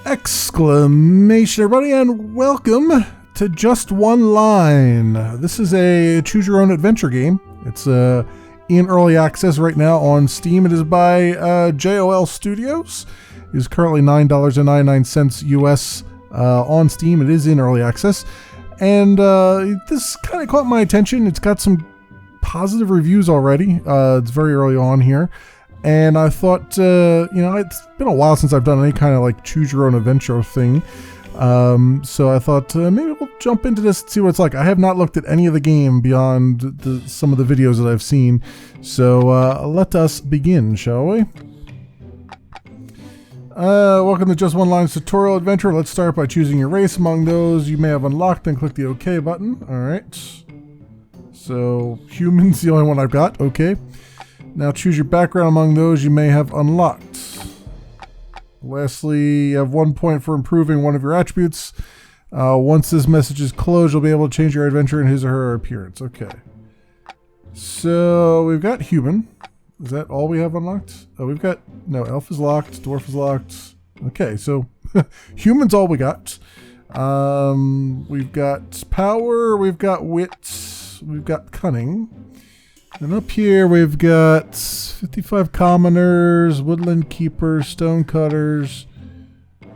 Exclamation, everybody, and welcome to Just One Line. This is a choose your own adventure game. It's in early access right now on Steam. It is by JOL Studios. It is currently $9.99 US on Steam. It is in early access. And this kind of caught my attention. It's got some positive reviews already. It's very early on here. And I thought, it's been a while since I've done any kind of like choose your own adventure thing. So I thought maybe we'll jump into this and see what it's like. I have not looked at any of the game beyond some of the videos that I've seen. So let us begin, shall we? Welcome to Just One Line's tutorial adventure. Let's start by choosing your race among those you may have unlocked and click the OK button. Alright. So, human's the only one I've got. Okay. Now choose your background among those you may have unlocked. Lastly, you have 1 point for improving one of your attributes. Once this message is closed, you'll be able to change your adventure in his or her appearance. Okay. So, we've got human. Is that all we have unlocked? Oh, we've got... No, elf is locked. Dwarf is locked. Okay, so human's all we got. We've got power. We've got wit. We've got cunning. And up here we've got 55 commoners, woodland keepers, stone cutters,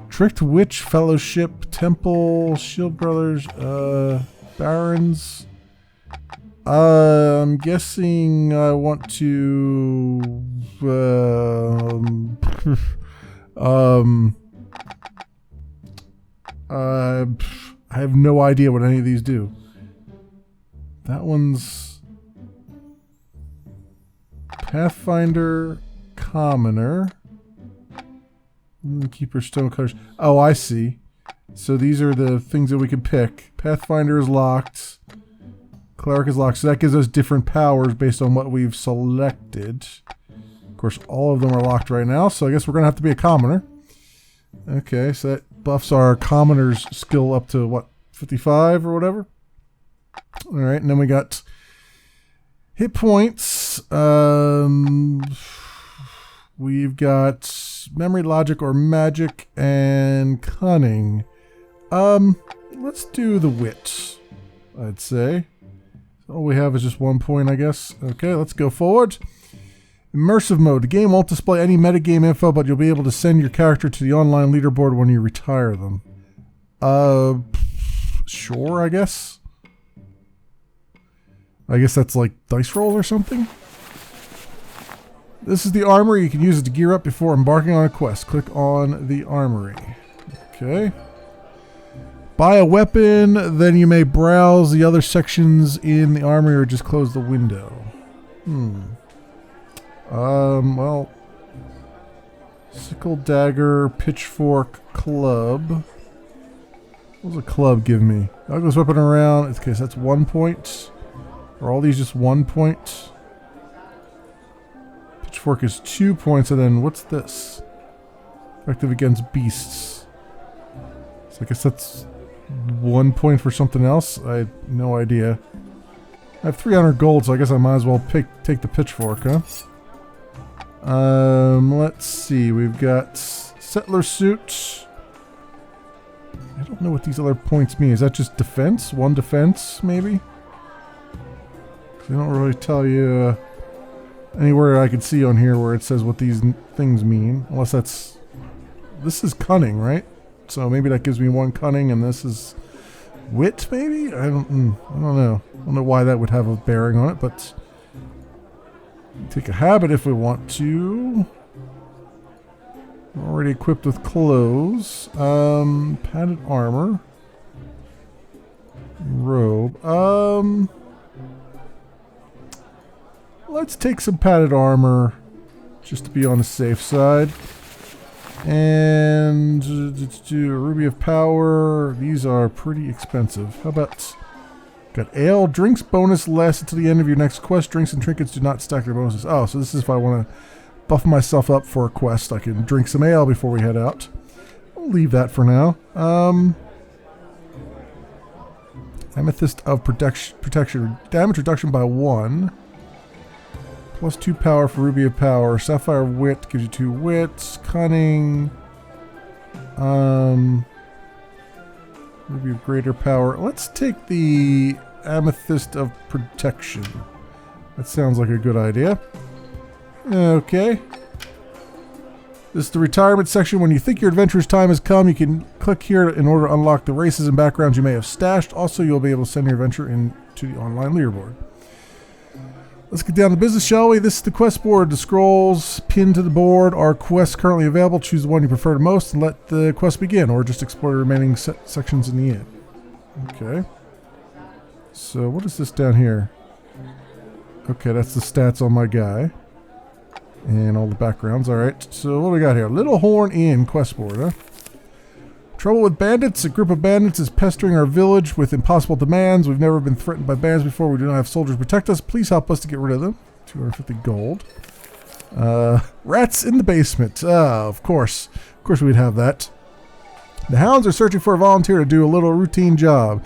tricked witch fellowship, temple, shield brothers, barons. I'm guessing I want to I have no idea what any of these do. That one's Pathfinder, commoner, keeper, stone cutters. Oh, I see. So these are the things that we can pick. Pathfinder is locked. Cleric is locked. So that gives us different powers based on what we've selected. Of course, all of them are locked right now. So I guess we're going to have to be a commoner. Okay, so that buffs our commoner's skill up to, what, 55 or whatever? All right, and then we got hit points. We've got memory, logic, or magic, and cunning. Let's do the wit, I'd say. All we have is just 1 point, I guess. Okay, let's go forward. Immersive mode. The game won't display any metagame info, but you'll be able to send your character to the online leaderboard when you retire them. Sure, I guess. I guess that's like dice roll or something. This is the armory. You can use it to gear up before embarking on a quest. Click on the armory. Okay. Buy a weapon, then you may browse the other sections in the armory or just close the window. Well, sickle, dagger, pitchfork, club. What does a club give me? I'll go whipping around. Okay, so that's 1 point. Are all these just 1 point? Pitchfork is 2 points, and then what's this? Effective against beasts. So I guess that's 1 point for something else? I have no idea. I have 300 gold, so I guess I might as well take the pitchfork, huh? Let's see. We've got settler suit. I don't know what these other points mean. Is that just defense? 1 defense, maybe? They don't really tell you anywhere I can see on here where it says what these things mean. Unless that's... This is cunning, right? So maybe that gives me 1 cunning and this is wit, maybe? I don't know. I don't know why that would have a bearing on it, but... Take a habit if we want to. Already equipped with clothes. Padded armor. Robe. Let's take some padded armor just to be on the safe side. And let's do a ruby of power. These are pretty expensive. How about got ale? Drinks bonus lasts until the end of your next quest. Drinks and trinkets do not stack their bonuses. Oh, so this is if I want to buff myself up for a quest. I can drink some ale before we head out. I'll leave that for now. Amethyst of protection. Damage reduction by 1. Plus 2 power for Ruby of Power. Sapphire Wit gives you 2 wits. Cunning. Maybe of greater power. Let's take the Amethyst of Protection. That sounds like a good idea. Okay. This is the retirement section. When you think your adventurer's time has come, you can click here in order to unlock the races and backgrounds you may have stashed. Also, you'll be able to send your adventure into the online leaderboard. Let's get down to business, shall we? This is the quest board. The scrolls pinned to the board are quests currently available. Choose the one you prefer the most and let the quest begin, or just explore the remaining sections in the end. Okay. So, what is this down here? Okay, that's the stats on my guy. And all the backgrounds. Alright, so what do we got here? Little Horn Inn quest board, huh? Trouble with bandits. A group of bandits is pestering our village with impossible demands. We've never been threatened by bands before. We do not have soldiers to protect us. Please help us to get rid of them. 250 gold. Rats in the basement. Of course. Of course we'd have that. The hounds are searching for a volunteer to do a little routine job.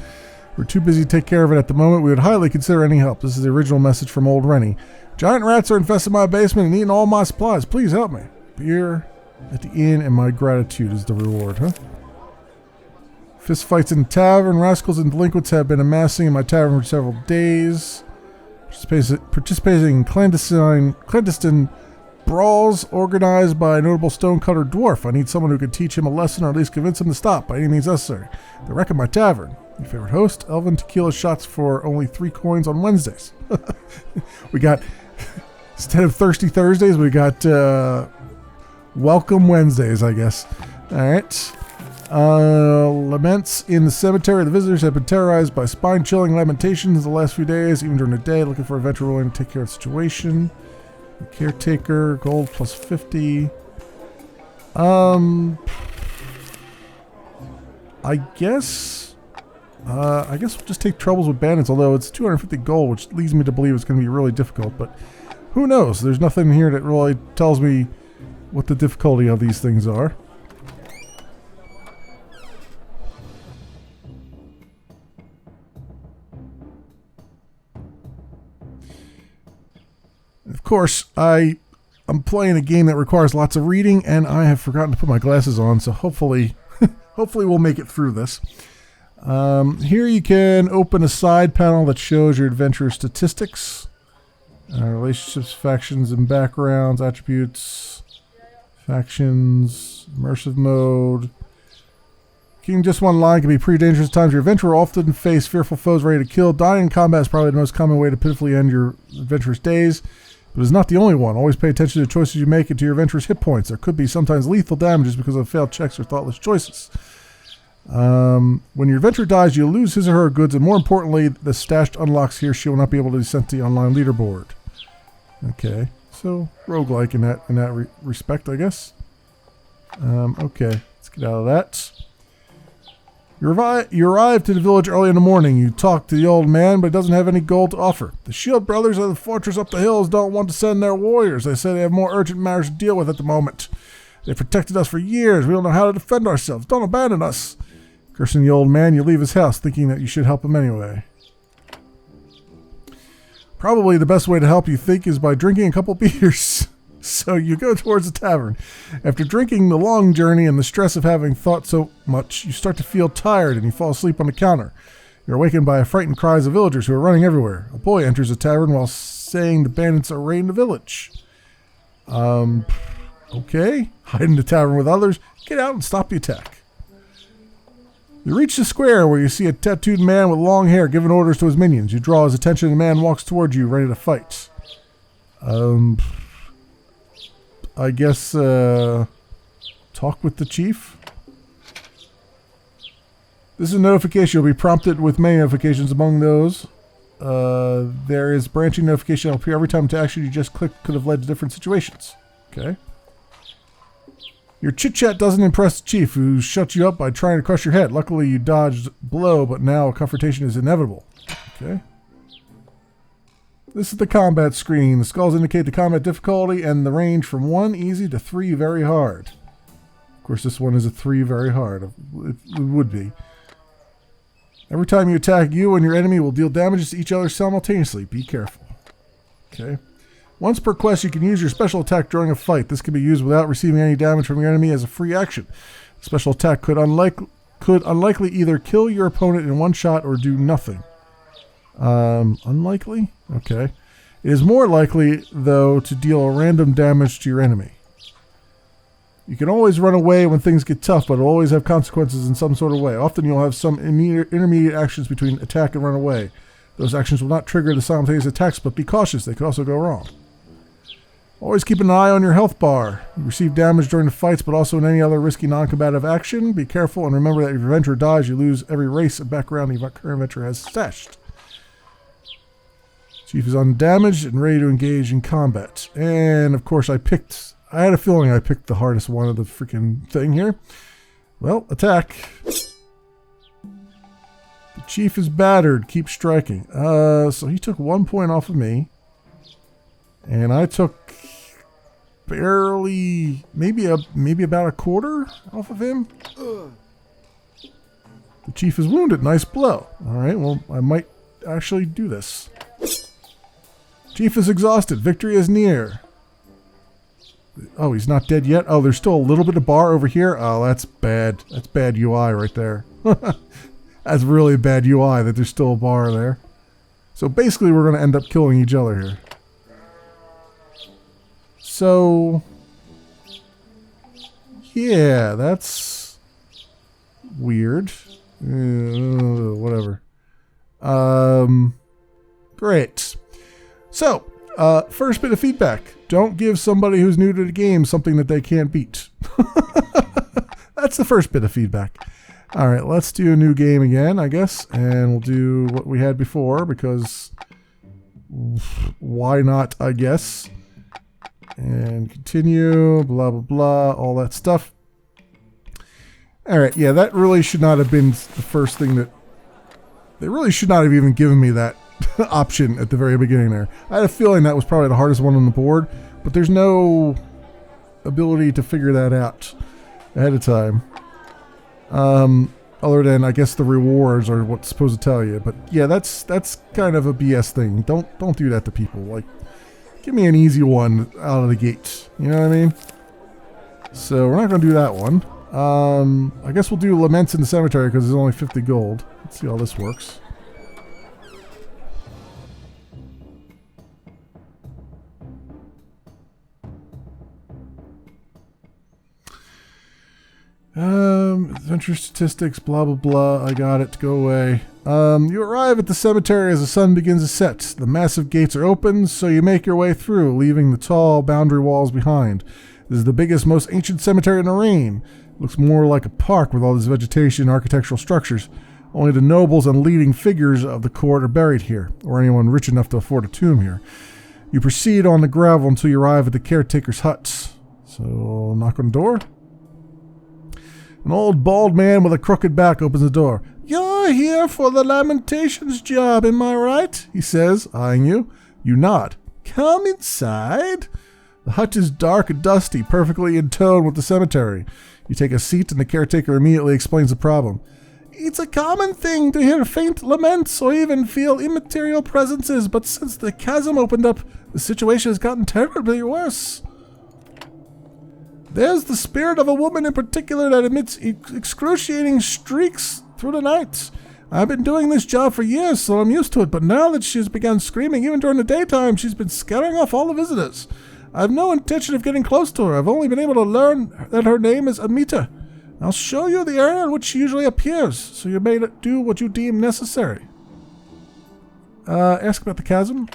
We're too busy to take care of it at the moment. We would highly consider any help. This is the original message from Old Rennie. Giant rats are infesting my basement and eating all my supplies. Please help me. Beer at the inn and my gratitude is the reward, huh? Fist fights in the tavern. Rascals and delinquents have been amassing in my tavern for several days. Participating in clandestine brawls organized by a notable stonecutter dwarf. I need someone who can teach him a lesson or at least convince him to stop by any means necessary. They're wrecking my tavern. Your favorite host, Elven Tequila shots for only 3 coins on Wednesdays. We got, instead of Thirsty Thursdays, we got Welcome Wednesdays, I guess. Alright. Laments in the cemetery. The visitors have been terrorized by spine-chilling lamentations the last few days, even during the day, looking for a adventurer willing to take care of the situation. The caretaker, gold plus 50. I guess we'll just take troubles with bandits, although it's 250 gold, which leads me to believe it's going to be really difficult, but who knows? There's nothing here that really tells me what the difficulty of these things are. Of course, I'm playing a game that requires lots of reading, and I have forgotten to put my glasses on, so hopefully we'll make it through this. Here you can open a side panel that shows your adventurer statistics, relationships, factions, and backgrounds, attributes, factions, immersive mode. Keeping just one line can be pretty dangerous at times. Your adventurer will often face fearful foes ready to kill. Dying in combat is probably the most common way to pitifully end your adventurer's days, but it's not the only one. Always pay attention to the choices you make and to your adventurer's hit points. There could be sometimes lethal damages because of failed checks or thoughtless choices. When your adventurer dies, you lose his or her goods, and more importantly, the stashed unlocks he or she will not be able to be sent to the online leaderboard. Okay, so roguelike in that respect, I guess. Okay, let's get out of that. You arrive to the village early in the morning. You talk to the old man, but he doesn't have any gold to offer. The Shield brothers of the fortress up the hills don't want to send their warriors. They say they have more urgent matters to deal with at the moment. They've protected us for years. We don't know how to defend ourselves. Don't abandon us. Cursing the old man, you leave his house, thinking that you should help him anyway. Probably the best way to help, you think, is by drinking a couple beers. So you go towards the tavern. After drinking the long journey and the stress of having thought so much, you start to feel tired and you fall asleep on the counter. You're awakened by frightened cries of villagers who are running everywhere. A boy enters the tavern while saying the bandits are raiding the village. Okay. Hide in the tavern with others. Get out and stop the attack. You reach the square where you see a tattooed man with long hair giving orders to his minions. You draw his attention and the man walks towards you, ready to fight. I guess, talk with the chief? This is a notification. You'll be prompted with many notifications. Among those, there is branching notification that will appear every time to action you just clicked could have led to different situations. Okay. Your chit-chat doesn't impress the chief, who shuts you up by trying to crush your head. Luckily, you dodged blow, but now a confrontation is inevitable. Okay. This is the combat screen. The skulls indicate the combat difficulty and the range from 1 easy to 3 very hard. Of course, this one is a 3 very hard. It would be. Every time you attack, you and your enemy will deal damages to each other simultaneously. Be careful. Okay. Once per quest, you can use your special attack during a fight. This can be used without receiving any damage from your enemy as a free action. Special attack could unlikely either kill your opponent in one shot or do nothing. Unlikely? Okay. It is more likely, though, to deal random damage to your enemy. You can always run away when things get tough, but it'll always have consequences in some sort of way. Often you'll have some intermediate actions between attack and run away. Those actions will not trigger the simultaneous attacks, but be cautious, they could also go wrong. Always keep an eye on your health bar. You receive damage during the fights, but also in any other risky non-combative action. Be careful and remember that if your adventurer dies, you lose every race and background the current adventurer has stashed. Chief is undamaged and ready to engage in combat. And of course I had a feeling I picked the hardest one of the freaking thing here. Well, attack. The chief is battered. Keep striking. So he took 1 point off of me. And I took barely, maybe about a quarter off of him. The chief is wounded. Nice blow. Alright, well, I might actually do this. Chief is exhausted. Victory is near. Oh, he's not dead yet? Oh, there's still a little bit of bar over here? Oh, that's bad. That's bad UI right there. That's really bad UI that there's still a bar there. So basically we're going to end up killing each other here. So, yeah, that's weird. Whatever. Great. So, first bit of feedback. Don't give somebody who's new to the game something that they can't beat. That's the first bit of feedback. Alright, let's do a new game again, I guess. And we'll do what we had before, because why not, I guess. And continue, blah, blah, blah, all that stuff. Alright, yeah, that really should not have been the first thing that... They really should not have even given me that option at the very beginning there. I had a feeling that was probably the hardest one on the board, but there's no ability to figure that out ahead of time. Other than, I guess, the rewards are what's supposed to tell you. But yeah, that's kind of a BS thing. Don't do that to people. Like, give me an easy one out of the gate. You know what I mean? So we're not going to do that one. I guess we'll do Laments in the Cemetery because there's only 50 gold. Let's see how this works. Adventure statistics, blah, blah, blah. I got it. Go away. You arrive at the cemetery as the sun begins to set. The massive gates are open, so you make your way through, leaving the tall boundary walls behind. This is the biggest, most ancient cemetery in Lorraine. It looks more like a park with all this vegetation and architectural structures. Only the nobles and leading figures of the court are buried here, or anyone rich enough to afford a tomb here. You proceed on the gravel until you arrive at the caretaker's hut. So, knock on the door. An old bald man with a crooked back opens the door. "You're here for the Lamentations job, am I right?" he says, eyeing you. You nod. "Come inside." The hut is dark and dusty, perfectly in tone with the cemetery. You take a seat and the caretaker immediately explains the problem. "It's a common thing to hear faint laments or even feel immaterial presences, but since the chasm opened up, the situation has gotten terribly worse. There's the spirit of a woman in particular that emits excruciating shrieks through the night. I've been doing this job for years, so I'm used to it, but now that she's begun screaming even during the daytime, she's been scaring off all the visitors. I have no intention of getting close to her. I've only been able to learn that her name is Amita. I'll show you the area in which she usually appears, so you may do what you deem necessary." Ask about the chasm.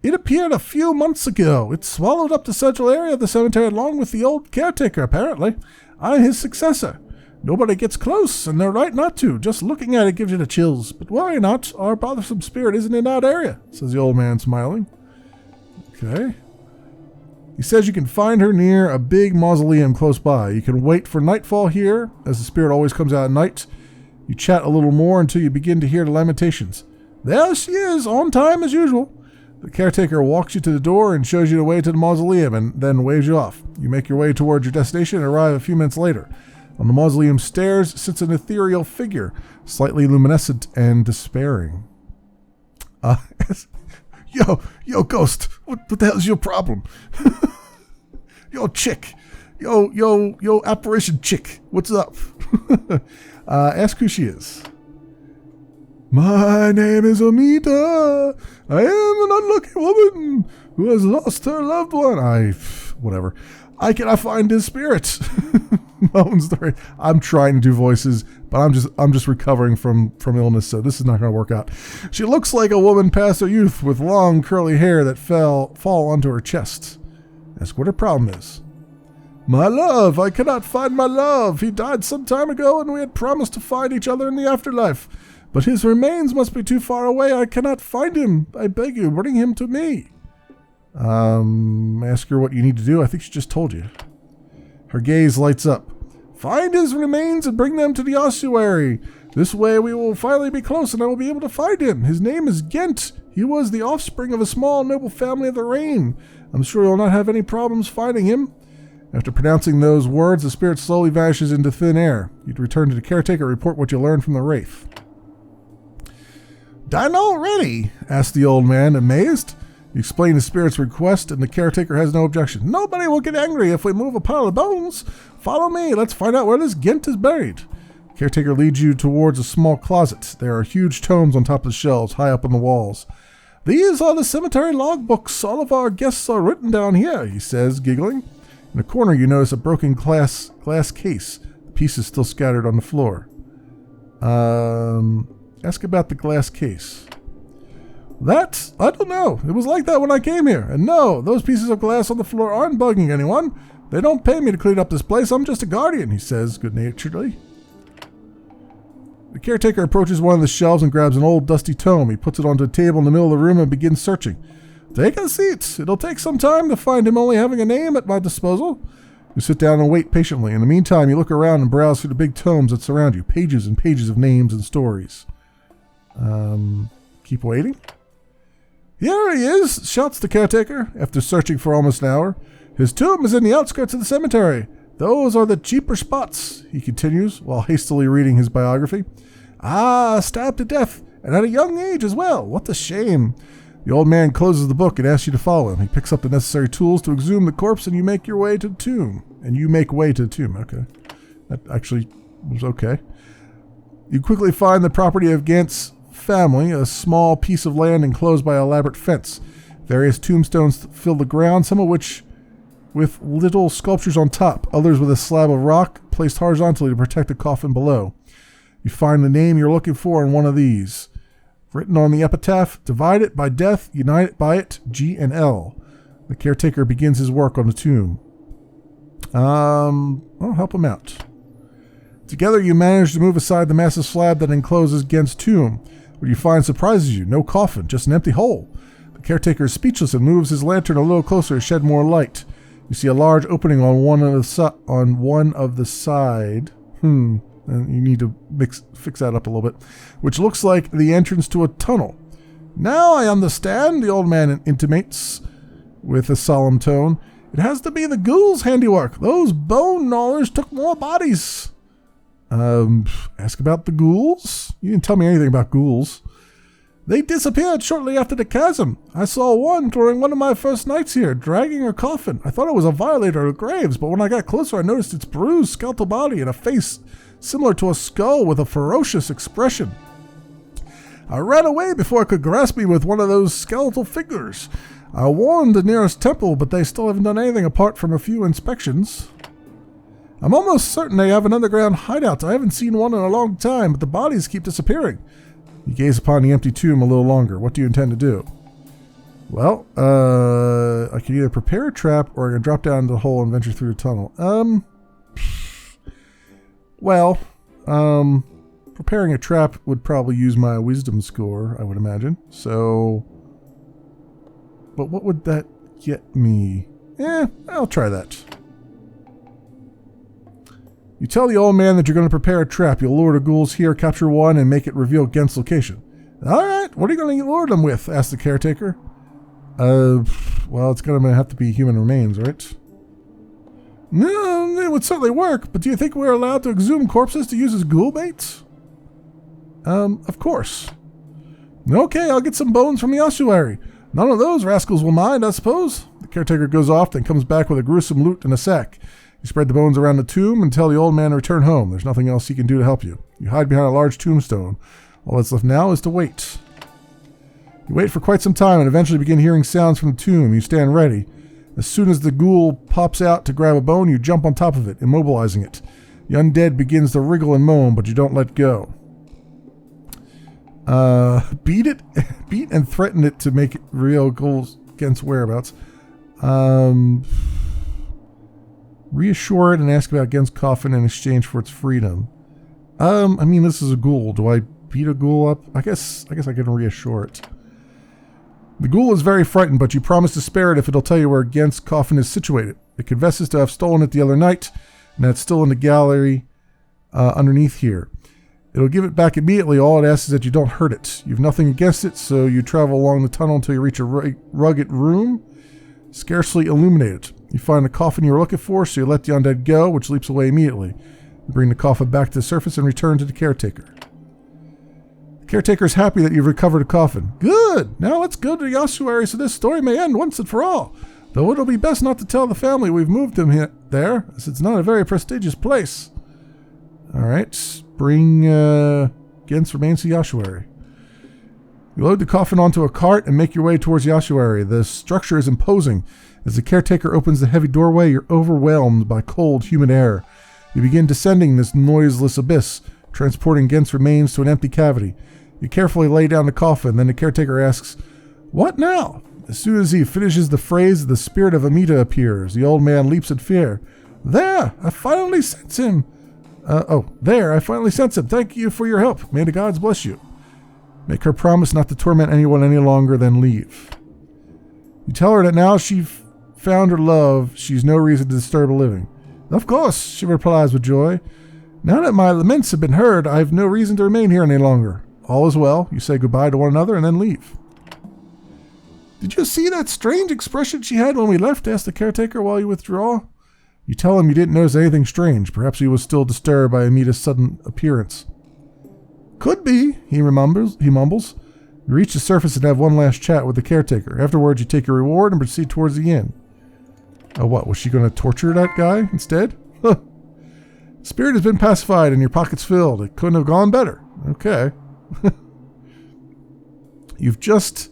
"It appeared a few months ago. It swallowed up the central area of the cemetery along with the old caretaker, apparently. I'm his successor. Nobody gets close, and they're right not to. Just looking at it gives you the chills. But worry not, our bothersome spirit isn't in that area," says the old man, smiling. Okay. He says you can find her near a big mausoleum close by. You can wait for nightfall here, as the spirit always comes out at night. You chat a little more until you begin to hear the lamentations. There she is, on time as usual. The caretaker walks you to the door and shows you the way to the mausoleum and then waves you off. You make your way towards your destination and arrive a few minutes later. On the mausoleum stairs sits an ethereal figure, slightly luminescent and despairing. Yo, ghost, what the hell is your problem? Yo, chick, Yo, apparition chick, what's up? Ask who she is. My name is Amita. I am an unlucky woman who has lost her loved one. Whatever. I cannot find his spirit. Moans the rain. I'm trying to do voices, but I'm just recovering from illness, so this is not going to work out. She looks like a woman past her youth with long curly hair that fall onto her chest. Ask what her problem is. My love, I cannot find my love. He died some time ago, and we had promised to find each other in the afterlife. But his remains must be too far away. I cannot find him. I beg you, bring him to me. Ask her what you need to do. I think she just told you. Her gaze lights up. Find his remains and bring them to the ossuary. This way we will finally be close and I will be able to find him. His name is Gent. He was the offspring of a small noble family of the rain. I'm sure you'll not have any problems finding him. After pronouncing those words, the spirit slowly vanishes into thin air. You'd return to the caretaker and report what you learned from the wraith. Done already? Asked the old man, amazed. You explain the spirit's request, and the caretaker has no objection. Nobody will get angry if we move a pile of bones. Follow me. Let's find out where this Gent is buried. The caretaker leads you towards a small closet. There are huge tomes on top of the shelves, high up on the walls. These are the cemetery logbooks. All of our guests are written down here, he says, giggling. In the corner, you notice a broken glass case. The pieces still scattered on the floor. Ask about the glass case. That? I don't know. It was like that when I came here. And no, those pieces of glass on the floor aren't bugging anyone. They don't pay me to clean up this place. I'm just a guardian, he says good-naturedly. The caretaker approaches one of the shelves and grabs an old dusty tome. He puts it onto a table in the middle of the room and begins searching. Take a seat. It'll take some time to find him, only having a name at my disposal. You sit down and wait patiently. In the meantime, you look around and browse through the big tomes that surround you. Pages and pages of names and stories. Keep waiting. Here he is, shouts the caretaker, after searching for almost an hour. His tomb is in the outskirts of the cemetery. Those are the cheaper spots, he continues, while hastily reading his biography. Stabbed to death, and at a young age as well. What a shame. The old man closes the book and asks you to follow him. He picks up the necessary tools to exhume the corpse, and you make your way to the tomb. Okay. That actually was okay. You quickly find the property of Gant's family, a small piece of land enclosed by an elaborate fence. Various tombstones fill the ground, some of which with little sculptures on top, others with a slab of rock placed horizontally to protect the coffin below. You find the name you're looking for in one of these. Written on the epitaph, divide it by death, unite it by it, G and L. The caretaker begins his work on the tomb. I'll help him out. Together you manage to move aside the massive slab that encloses Gent's tomb. What you find surprises you. No coffin, just an empty hole. The caretaker is speechless and moves his lantern a little closer to shed more light. You see a large opening on one of the side. And you need to fix that up a little bit. Which looks like the entrance to a tunnel. Now I understand, the old man intimates with a solemn tone. It has to be the ghouls' handiwork. Those bone gnawers took more bodies. Ask about the ghouls? You didn't tell me anything about ghouls. They disappeared shortly after the chasm. I saw one during one of my first nights here, dragging a coffin. I thought it was a violator of graves, but when I got closer I noticed its bruised skeletal body and a face similar to a skull with a ferocious expression. I ran away before it could grasp me with one of those skeletal figures. I warned the nearest temple, but they still haven't done anything apart from a few inspections. I'm almost certain they have an underground hideout. I haven't seen one in a long time, but the bodies keep disappearing. You gaze upon the empty tomb a little longer. What do you intend to do? Well, I can either prepare a trap or I can drop down the hole and venture through the tunnel. Preparing a trap would probably use my wisdom score, I would imagine. So, but what would that get me? I'll try that. You tell the old man that you're going to prepare a trap. You'll lure the ghouls here, capture one, and make it reveal Gent's location. All right, what are you going to lure them with? Asked the caretaker. Well, it's going to have to be human remains, right? No, it would certainly work, but do you think we're allowed to exhume corpses to use as ghoul baits? Of course. Okay, I'll get some bones from the ossuary. None of those rascals will mind, I suppose. The caretaker goes off, then comes back with a gruesome loot in a sack. He You spread the bones around the tomb and tell the old man to return home. There's nothing else he can do to help you. You hide behind a large tombstone. All that's left now is to wait. You wait for quite some time and eventually begin hearing sounds from the tomb. You stand ready. As soon as the ghoul pops out to grab a bone, you jump on top of it, immobilizing it. The undead begins to wriggle and moan, but you don't let go. Beat and threaten it to make it real ghouls against whereabouts. Reassure it and ask about Gen's coffin in exchange for its freedom. I mean, this is a ghoul. Do I beat a ghoul up? I guess I can reassure it. The ghoul is very frightened, but you promise to spare it if it'll tell you where Gen's coffin is situated. It confesses to have stolen it the other night, and that's still in the gallery underneath here. It'll give it back immediately. All it asks is that you don't hurt it. You've nothing against it, so you travel along the tunnel until you reach a rugged room, scarcely illuminated. You find the coffin you were looking for, so you let the undead go, which leaps away immediately. You bring the coffin back to the surface and return to the caretaker. The caretaker is happy that you've recovered a coffin. Good! Now let's go to the ossuary so this story may end once and for all. Though it'll be best not to tell the family we've moved him there, as it's not a very prestigious place. Alright, bring Gen's remains to the ossuary. You load the coffin onto a cart and make your way towards the ossuary. The structure is imposing. As the caretaker opens the heavy doorway, you're overwhelmed by cold, humid air. You begin descending this noiseless abyss, transporting Gen's remains to an empty cavity. You carefully lay down the coffin, then the caretaker asks, "What now?" As soon as he finishes the phrase, the spirit of Amita appears. The old man leaps in fear. There, I finally sense him. I finally sense him. Thank you for your help. May the gods bless you. Make her promise not to torment anyone any longer, then leave. You tell her that now she's found her love, she's no reason to disturb the living. Of course, she replies with joy. Now that my laments have been heard, I have no reason to remain here any longer. All is well. You say goodbye to one another and then leave. Did you see that strange expression she had when we left? Asked the caretaker while you withdraw. You tell him you didn't notice anything strange. Perhaps he was still disturbed by Amita's sudden appearance. Could be, he mumbles. You reach the surface and have one last chat with the caretaker. Afterwards, you take your reward and proceed towards the inn. Oh, what? Was she going to torture that guy instead? Huh. Spirit has been pacified and your pockets filled. It couldn't have gone better. Okay. You've just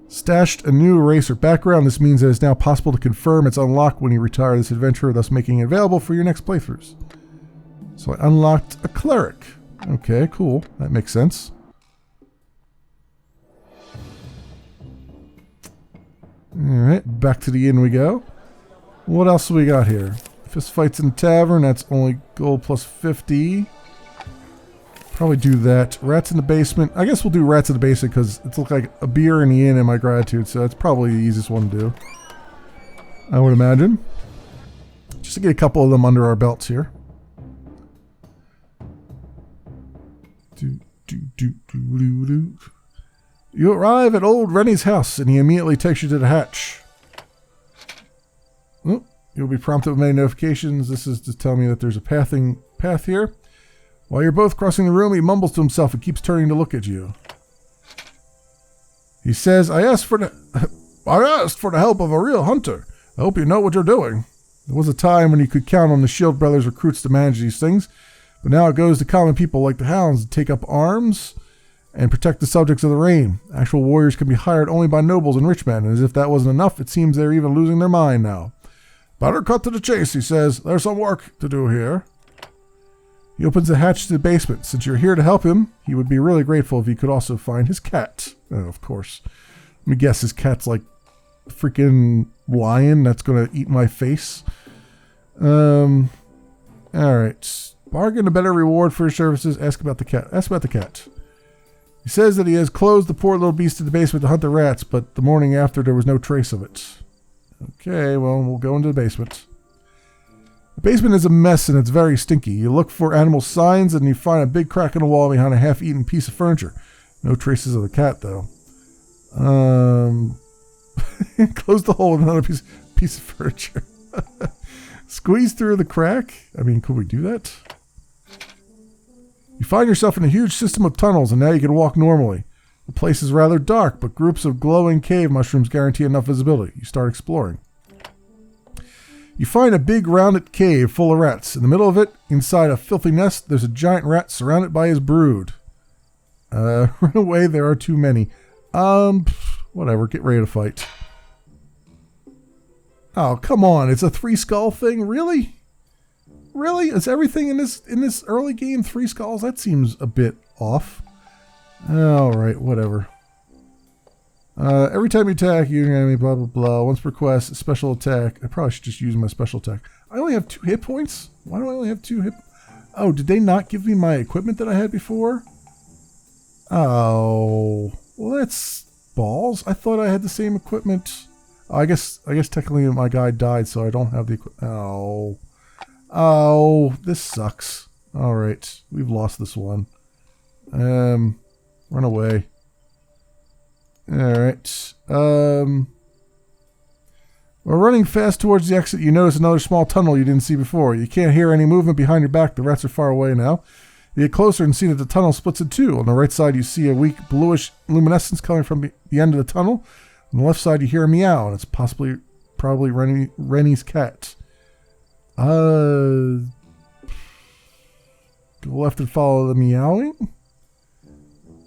stashed a new eraser background. This means that it's now possible to confirm it's unlocked when you retire this adventure, thus making it available for your next playthroughs. So I unlocked a cleric. Okay, cool. That makes sense. Alright, back to the inn we go. What else do we got here? Fist fights in the tavern. That's only gold plus 50. Probably do that. Rats in the basement. I guess we'll do rats in the basement because it's look like a beer in the inn in my gratitude, so that's probably the easiest one to do. I would imagine. Just to get a couple of them under our belts here. You arrive at old Rennie's house and he immediately takes you to the hatch. Oh, you'll be prompted with many notifications. This is to tell me that there's a path here. While you're both crossing the room, he mumbles to himself and keeps turning to look at you. He says, I asked for the help of a real hunter. I hope you know what you're doing. There was a time when you could count on the Shield Brothers recruits to manage these things, but now it goes to common people like the Hounds to take up arms and protect the subjects of the reign. Actual warriors can be hired only by nobles and rich men, and as if that wasn't enough, it seems they're even losing their mind now. Better cut to the chase, he says. There's some work to do here. He opens the hatch to the basement. Since you're here to help him, he would be really grateful if he could also find his cat. Oh, of course. Let me guess, his cat's like a freaking lion that's going to eat my face. Alright. Bargain a better reward for your services. Ask about the cat. He says that he has closed the poor little beast in the basement to hunt the rats, but the morning after there was no trace of it. Okay, well, we'll go into the basement. The basement is a mess and it's very stinky. You look for animal signs and you find a big crack in the wall behind a half-eaten piece of furniture. No traces of the cat, though. Close the hole in another piece of furniture. Squeeze through the crack? I mean, could we do that? You find yourself in a huge system of tunnels and now you can walk normally. The place is rather dark, but groups of glowing cave mushrooms guarantee enough visibility. You start exploring. You find a big rounded cave full of rats. In the middle of it, inside a filthy nest, there's a giant rat surrounded by his brood. Run away, there are too many. Whatever, get ready to fight. Oh, come on, it's a 3 skull thing? Really? Really? Is everything in this early game 3 skulls? That seems a bit off. Alright, whatever. Every time you attack, you enemy, blah blah blah. Once per quest, special attack. I probably should just use my special attack. I only have 2 hit points? Why do I only have 2 hit? Oh, did they not give me my equipment that I had before? Oh, well that's balls. I thought I had the same equipment. Oh, I guess technically my guy died, so I don't have the equipment. Oh. Oh, this sucks. Alright, we've lost this one. Run away. Alright. We're running fast towards the exit. You notice another small tunnel you didn't see before. You can't hear any movement behind your back. The rats are far away now. You get closer and see that the tunnel splits in 2. On the right side, you see a weak bluish luminescence coming from the end of the tunnel. On the left side, you hear a meow, and it's probably Rennie's cat. Go left and follow the meowing?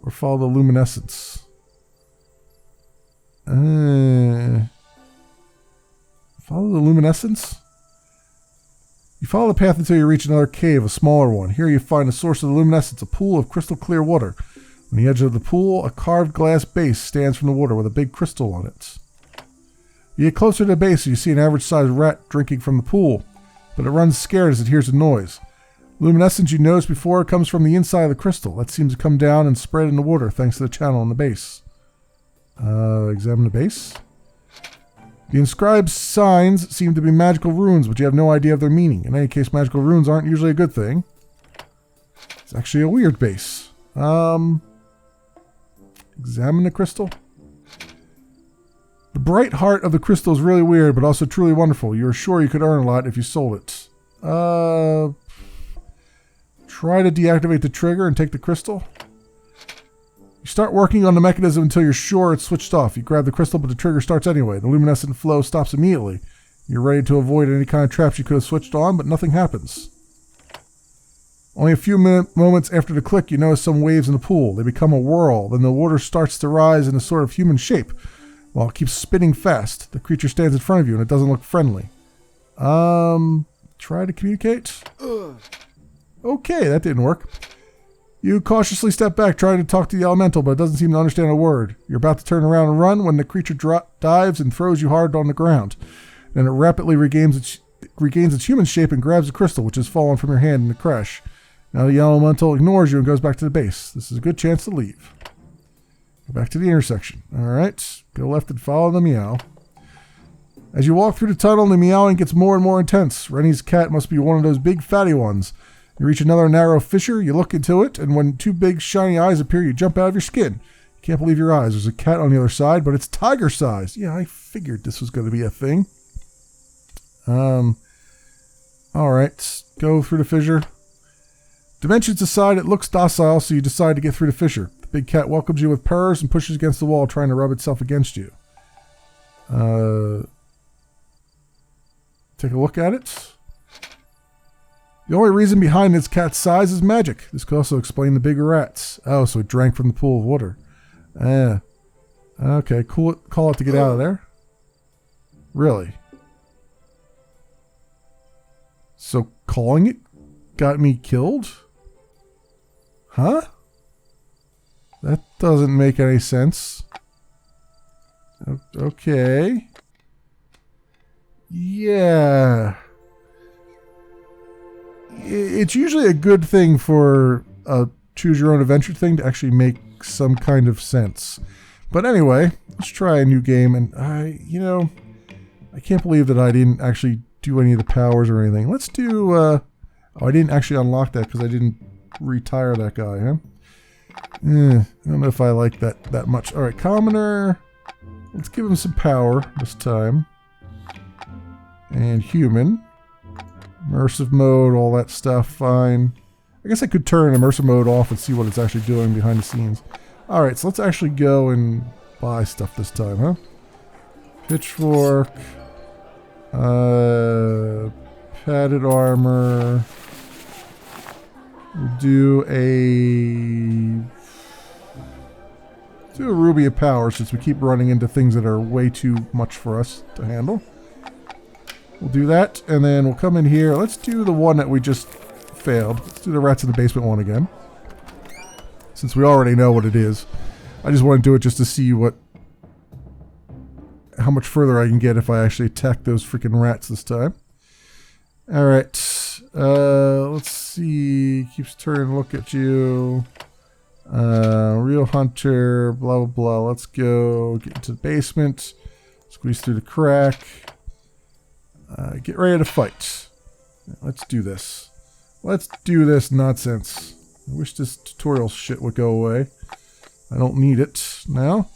Or follow the luminescence? Follow the luminescence? You follow the path until you reach another cave, a smaller one. Here you find the source of the luminescence, a pool of crystal clear water. On the edge of the pool, a carved glass base stands from the water with a big crystal on it. You get closer to the base and you see an average-sized rat drinking from the pool, but it runs scared as it hears a noise. Luminescence you noticed before comes from the inside of the crystal. That seems to come down and spread in the water thanks to the channel in the base. Examine the base. The inscribed signs seem to be magical runes, but you have no idea of their meaning. In any case, magical runes aren't usually a good thing. It's actually a weird base. Examine the crystal. The bright heart of the crystal is really weird, but also truly wonderful. You're sure you could earn a lot if you sold it. Try to deactivate the trigger and take the crystal. You start working on the mechanism until you're sure it's switched off. You grab the crystal, but the trigger starts anyway. The luminescent flow stops immediately. You're ready to avoid any kind of traps you could have switched on, but nothing happens. Only a few moments after the click, you notice some waves in the pool. They become a whirl. Then the water starts to rise in a sort of human shape, while it keeps spinning fast. The creature stands in front of you, and it doesn't look friendly. Try to communicate? Okay, that didn't work. You cautiously step back, trying to talk to the elemental, but it doesn't seem to understand a word. You're about to turn around and run when the creature dives and throws you hard on the ground. Then it rapidly regains its human shape and grabs the crystal, which has fallen from your hand in the crash. Now the elemental ignores you and goes back to the base. This is a good chance to leave. Go back to the intersection. Alright, go left and follow the meow. As you walk through the tunnel, the meowing gets more and more intense. Rennie's cat must be one of those big fatty ones. You reach another narrow fissure, you look into it, and when 2 big shiny eyes appear, you jump out of your skin. You can't believe your eyes. There's a cat on the other side, but it's tiger-sized. Yeah, I figured this was going to be a thing. Alright, go through the fissure. Dimensions aside, it looks docile, so you decide to get through the fissure. The big cat welcomes you with purrs and pushes against the wall, trying to rub itself against you. Take a look at it. The only reason behind its cat's size is magic. This could also explain the bigger rats. Oh, so it drank from the pool of water. Okay, cool. Call it to get out of there. Really? So calling it got me killed? Huh? That doesn't make any sense. Okay. Yeah. It's usually a good thing for a choose-your-own-adventure thing to actually make some kind of sense. But anyway, let's try a new game. And I can't believe that I didn't actually do any of the powers or anything. Let's do, oh, I didn't actually unlock that because I didn't retire that guy, huh? I don't know if I like that much. Alright, Commoner. Let's give him some power this time. And Human. Immersive mode, all that stuff, fine. I guess I could turn immersive mode off and see what it's actually doing behind the scenes. Alright, so let's actually go and buy stuff this time, huh? Pitchfork. Padded armor. We'll do a Ruby of Power since we keep running into things that are way too much for us to handle. We'll do that, and then we'll come in here. Let's do the one that we just failed. Let's do the Rats in the Basement one again. Since we already know what it is. I just want to do it just to see how much further I can get if I actually attack those freaking rats this time. Alright. Let's see. Keeps turning, look at you. Real hunter, blah blah blah. Let's go get into the basement. Squeeze through the crack. Get ready to fight. Let's do this. Let's do this nonsense. I wish this tutorial shit would go away. I don't need it now.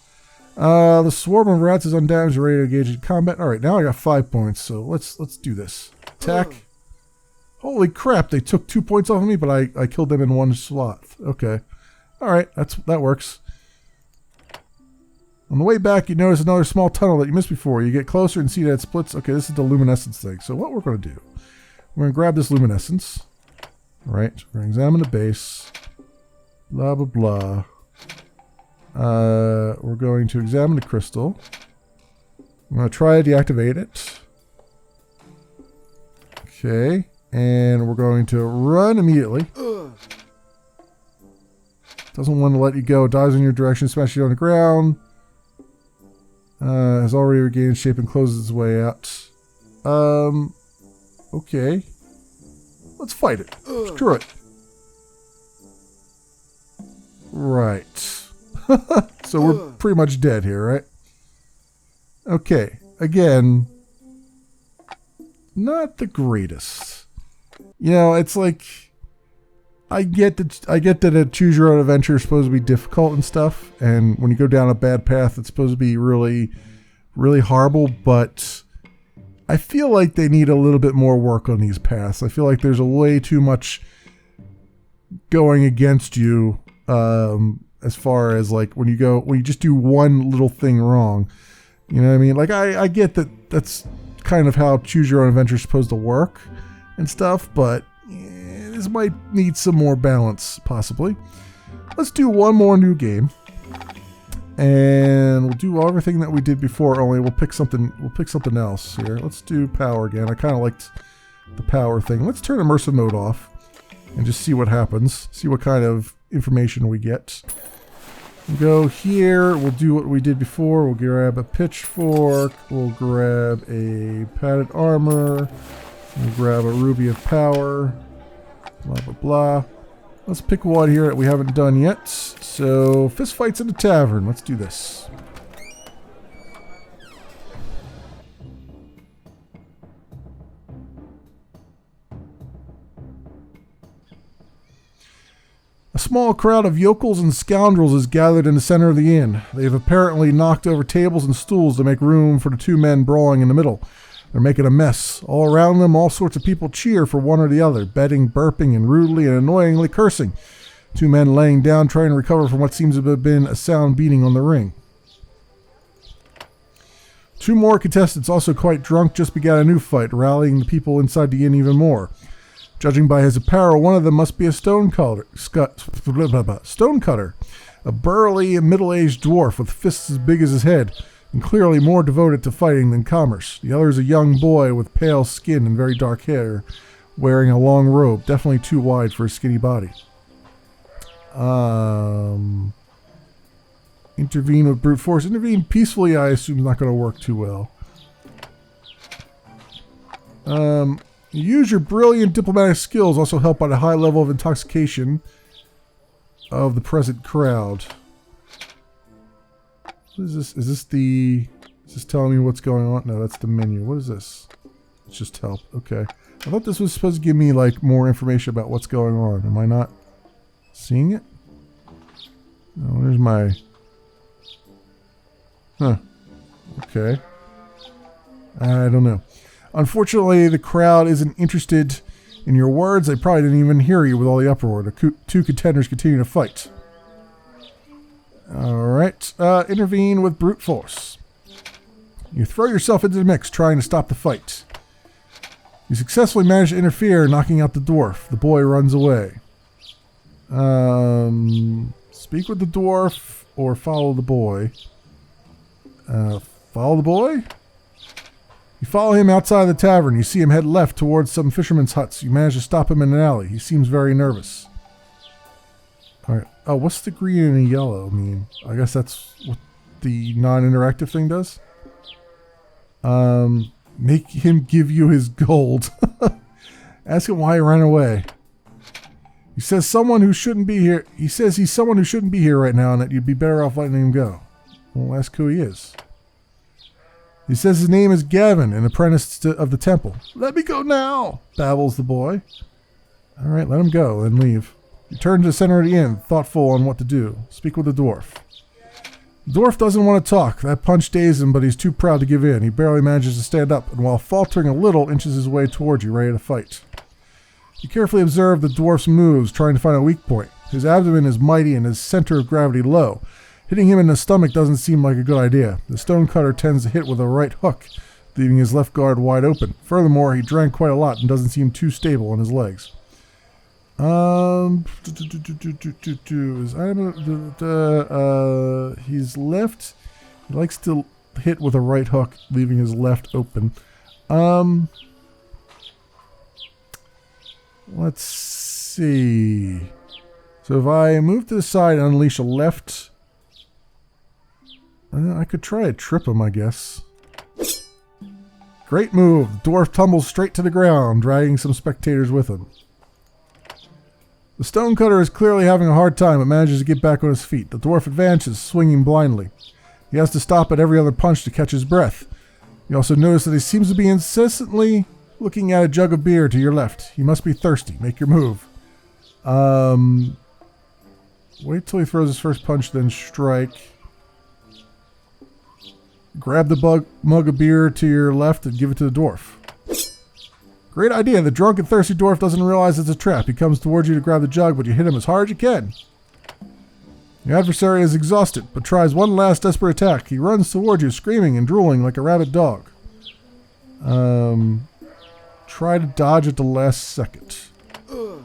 The swarm of rats is undamaged, ready to engage in combat. Alright, now I got 5 points, so let's do this. Attack. Holy crap, they took 2 points off of me, but I killed them in one slot. Okay. Alright, that works. On the way back, you notice another small tunnel that you missed before. You get closer and see that it splits. Okay, this is the luminescence thing. So what we're going to do, we're going to grab this luminescence. Alright, we're going to examine the base. Blah, blah, blah. We're going to examine the crystal. I'm going to try to deactivate it. Okay, and we're going to run immediately. Doesn't want to let you go. Dives in your direction, smashes you on the ground. Has already regained shape and closes its way out. Okay. Let's fight it. Screw it. Right. So we're pretty much dead here, right? Okay. Again, not the greatest. You know, it's like I get that a choose your own adventure is supposed to be difficult and stuff, and when you go down a bad path, it's supposed to be really, really horrible, but I feel like they need a little bit more work on these paths. I feel like there's a way too much going against you, as far as like when you just do one little thing wrong. You know what I mean? Like I get that that's kind of how choose your own adventure is supposed to work and stuff, but this might need some more balance, possibly. Let's do one more new game, and we'll do everything that we did before. Only we'll pick something else here. Let's do power again. I kind of liked the power thing. Let's turn immersive mode off and just see what happens. See what kind of information we get. We'll go here. We'll do what we did before. We'll grab a pitchfork. We'll grab a padded armor. We'll grab a ruby of power. Blah, blah, blah. Let's pick one here that we haven't done yet. So, fist fights in the tavern. Let's do this. A small crowd of yokels and scoundrels is gathered in the center of the inn. They have apparently knocked over tables and stools to make room for the two men brawling in the middle. They're making a mess. All around them, all sorts of people cheer for one or the other, betting, burping, and rudely and annoyingly cursing. Two men laying down, trying to recover from what seems to have been a sound beating on the ring. Two more contestants, also quite drunk, just began a new fight, rallying the people inside the inn even more. Judging by his apparel, one of them must be a stonecutter, a burly, middle-aged dwarf with fists as big as his head, and clearly more devoted to fighting than commerce. The other is a young boy with pale skin and very dark hair, wearing a long robe, definitely too wide for his skinny body. Intervene with brute force. Intervene peacefully, I assume, is not going to work too well. Use your brilliant diplomatic skills, also helped by the high level of intoxication of the present crowd. What is this? Is this telling me what's going on? No, that's the menu. What is this? It's just help. Okay. I thought this was supposed to give me, like, more information about what's going on. Am I not seeing it? No, there's my... Huh. Okay. I don't know. Unfortunately, the crowd isn't interested in your words. They probably didn't even hear you with all the uproar. The two contenders continue to fight. Alright. Intervene with brute force. You throw yourself into the mix, trying to stop the fight. You successfully manage to interfere, knocking out the dwarf. The boy runs away. Speak with the dwarf or follow the boy. Follow the boy? You follow him outside the tavern. You see him head left towards some fishermen's huts. You manage to stop him in an alley. He seems very nervous. Alright. Oh, what's the green and the yellow mean? I guess that's what the non-interactive thing does. Make him give you his gold. Ask him why he ran away. He says someone who shouldn't be here. He says he's someone who shouldn't be here right now and that you'd be better off letting him go. Well, ask who he is. He says his name is Gavin, an apprentice of the temple. Let me go now, babbles the boy. Alright, let him go, then leave. You turn to the center of the inn, thoughtful on what to do. Speak with the dwarf. The dwarf doesn't want to talk. That punch dazed him, but he's too proud to give in. He barely manages to stand up, and while faltering a little, inches his way towards you, ready to fight. You carefully observe the dwarf's moves, trying to find a weak point. His abdomen is mighty and his center of gravity low. Hitting him in the stomach doesn't seem like a good idea. The stonecutter tends to hit with a right hook, leaving his left guard wide open. Furthermore, he drank quite a lot and doesn't seem too stable on his legs. He's left. He likes to hit with a right hook, leaving his left open. Let's see. So if I move to the side and unleash a left, I could try to trip him, I guess. Great move. The dwarf tumbles straight to the ground, dragging some spectators with him. The stonecutter is clearly having a hard time, but manages to get back on his feet. The dwarf advances, swinging blindly. He has to stop at every other punch to catch his breath. You also notice that he seems to be incessantly looking at a jug of beer to your left. He must be thirsty. Make your move. Wait till he throws his first punch, then strike. Grab the mug of beer to your left and give it to the dwarf. Great idea. The drunk and thirsty dwarf doesn't realize it's a trap. He comes towards you to grab the jug, but you hit him as hard as you can. Your adversary is exhausted, but tries one last desperate attack. He runs towards you, screaming and drooling like a rabid dog. Try to dodge at the last second. Your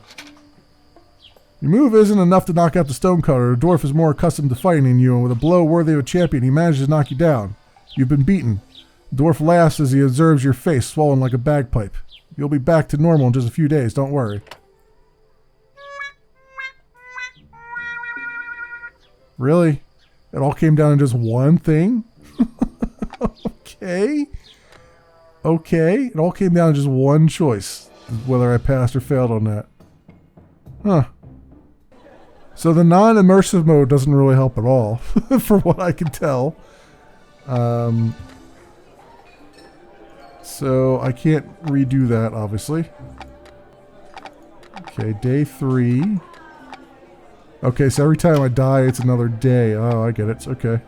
move isn't enough to knock out the stonecutter. The dwarf is more accustomed to fighting than you, and with a blow worthy of a champion, he manages to knock you down. You've been beaten. The dwarf laughs as he observes your face swollen like a bagpipe. You'll be back to normal in just a few days, don't worry. Really? It all came down to just one thing? Okay. Okay. It all came down to just one choice. Whether I passed or failed on that. Huh. So the non-immersive mode doesn't really help at all, for what I can tell. So I can't redo that, obviously. Okay, day 3. Okay, so every time I die, it's another day. Oh, I get it. Okay.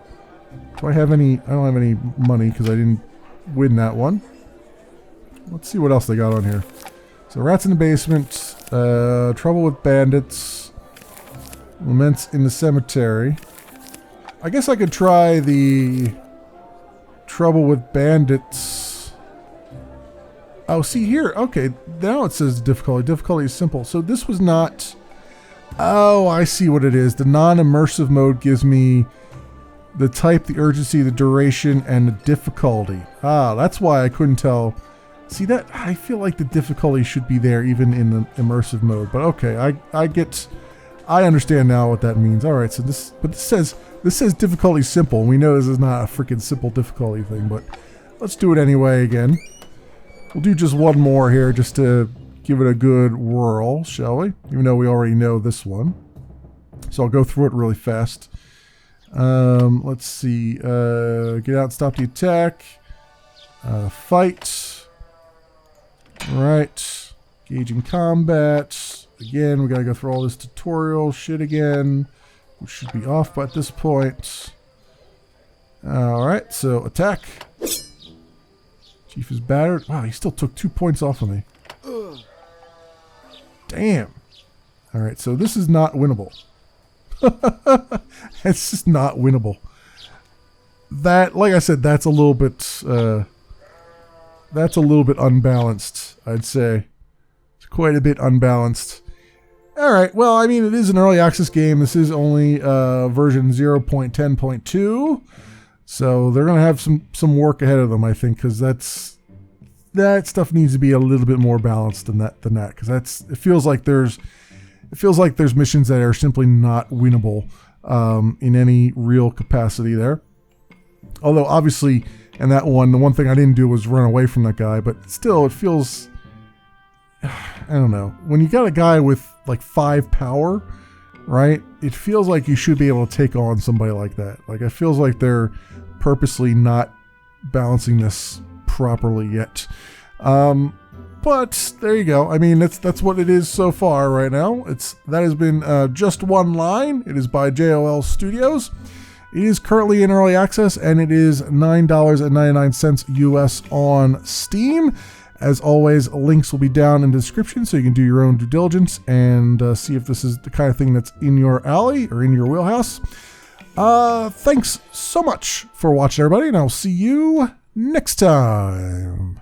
Do I have any... I don't have any money because I didn't win that one. Let's see what else they got on here. So rats in the basement. Trouble with bandits. Laments in the cemetery. I guess I could try the... Trouble with bandits. Oh, see here. Okay, now it says difficulty. Difficulty is simple. So this was not... Oh, I see what it is. The non-immersive mode gives me the type, the urgency, the duration, and the difficulty. Ah, that's why I couldn't tell. See that? I feel like the difficulty should be there even in the immersive mode. But okay, I understand now what that means. All right, so this says difficulty simple. We know this is not a freaking simple difficulty thing, but let's do it anyway again. We'll do just one more here just to give it a good whirl, shall we? Even though we already know this one. So I'll go through it really fast. Let's see. Get out and stop the attack. Fight. Right. Engage in combat. Again, we gotta go through all this tutorial shit again. We should be off by this point. Alright, so attack. Chief is battered. Wow, he still took 2 points off of me. Damn. Alright, so this is not winnable. It's just not winnable. That, like I said, that's a little bit that's a little bit unbalanced, I'd say. It's quite a bit unbalanced. All right, well, I mean, it is an early access game. This is only version 0.10.2, so they're going to have some work ahead of them, I think, because that stuff needs to be a little bit more balanced than that, because it feels like there's missions that are simply not winnable in any real capacity there. Although obviously, in that one, the one thing I didn't do was run away from that guy, but still, it feels, I don't know, when you got a guy with like 5 power, right? It feels like you should be able to take on somebody like that. Like, it feels like they're purposely not balancing this properly yet. But there you go. I mean, that's what it is so far right now. That has been Just One Line. It is by JOL Studios. It is currently in early access, and it is $9.99 US on Steam. As always, links will be down in the description, so you can do your own due diligence and see if this is the kind of thing that's in your alley or in your wheelhouse. Thanks so much for watching, everybody, and I'll see you next time.